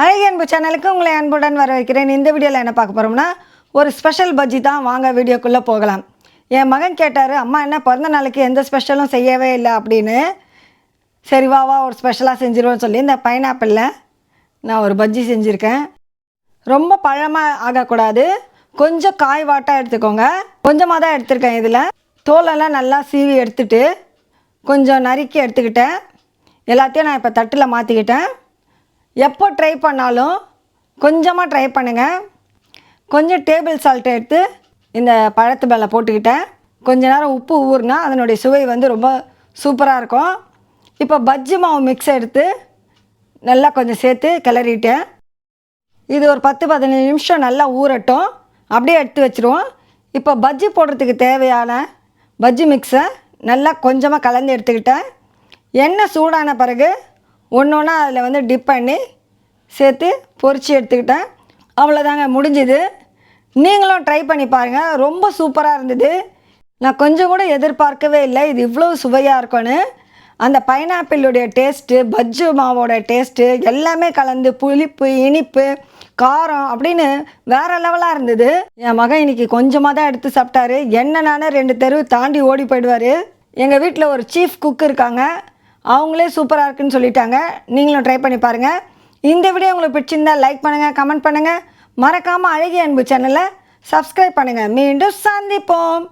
அழகிய அன்பு சேனலுக்கு உங்களை அன்புடன் வரவேற்கிறேன். இந்த வீடியோவில் என்ன பார்க்க போகிறோம்னா, ஒரு ஸ்பெஷல் பஜ்ஜி தான். வாங்க வீடியோக்குள்ளே போகலாம். என் மகன் கேட்டார், அம்மா என்ன பிறந்த நாளைக்கு எந்த ஸ்பெஷலும் செய்யவே இல்லை அப்படின்னு. சரி வா ஒரு ஸ்பெஷலாக செஞ்சிருவோன்னு சொல்லி இந்த பைனாப்பிளில் நான் ஒரு பஜ்ஜி செஞ்சுருக்கேன். ரொம்ப பழமாக ஆகக்கூடாது, கொஞ்சம் காய் வாட்டாக எடுத்துக்கோங்க. கொஞ்சமாக தான் எடுத்துருக்கேன். இதில் தோலெல்லாம் நல்லா சீவி எடுத்துட்டு கொஞ்சம் நறுக்கி எடுத்துக்கிட்டேன். எல்லாத்தையும் நான் இப்போ தட்டில் மாற்றிக்கிட்டேன். எப்போ ட்ரை பண்ணாலும் கொஞ்சமாக ட்ரை பண்ணுங்கள். கொஞ்சம் டேபிள் சால்ட் எடுத்து இந்த பழத்து மேலே போட்டுக்கிட்டேன். கொஞ்ச நேரம் உப்பு ஊறுனா அதனுடைய சுவை வந்து ரொம்ப சூப்பராக இருக்கும். இப்போ பஜ்ஜி மாவு மிக்ஸ் எடுத்து நல்லா கொஞ்சம் சேர்த்து கிளறிட்டேன். இது ஒரு 10-15 நிமிஷம் நல்லா ஊறட்டும். அப்படியே எடுத்து வச்சுருவோம். இப்போ பஜ்ஜி போடுறதுக்கு தேவையான பஜ்ஜி மிக்ஸை நல்லா கொஞ்சமாக கலந்து எடுத்துக்கிட்டேன். எண்ணெய் சூடான பிறகு ஒன்று ஒன்றா அதில் வந்து டிப் பண்ணி சேர்த்து பொரித்து எடுத்துக்கிட்டேன். அவ்வளோதாங்க, முடிஞ்சுது. நீங்களும் ட்ரை பண்ணி பாருங்கள். ரொம்ப சூப்பராக இருந்தது. நான் கொஞ்சம் கூட எதிர்பார்க்கவே இல்லை இது இவ்வளோ சுவையாக இருக்கும்னு. அந்த பைனாப்பிளுடைய டேஸ்ட்டு, பஜ்ஜி மாவோட டேஸ்ட்டு எல்லாமே கலந்து புளிப்பு, இனிப்பு, காரம் அப்படின்னு வேறு லெவலாக இருந்தது. என் மகன் இன்றைக்கி கொஞ்சமாக தான் எடுத்து சாப்பிட்டாரு. என்னென்னா 2 தெரு தாண்டி ஓடி போயிடுவார். எங்கள் வீட்டில் ஒரு சீஃப் குக் இருக்காங்க. அவங்களே சூப்பராக இருக்குன்னு சொல்லிட்டாங்க. நீங்களும் ட்ரை பண்ணி பாருங்கள். இந்த வீடியோ உங்களுக்கு பிடிச்சிருந்தால் லைக் பண்ணுங்கள், கமெண்ட் பண்ணுங்கள். மறக்காமல் அழகிய அன்பு சேனலை சப்ஸ்கிரைப் பண்ணுங்கள். மீண்டும் சந்திப்போம்.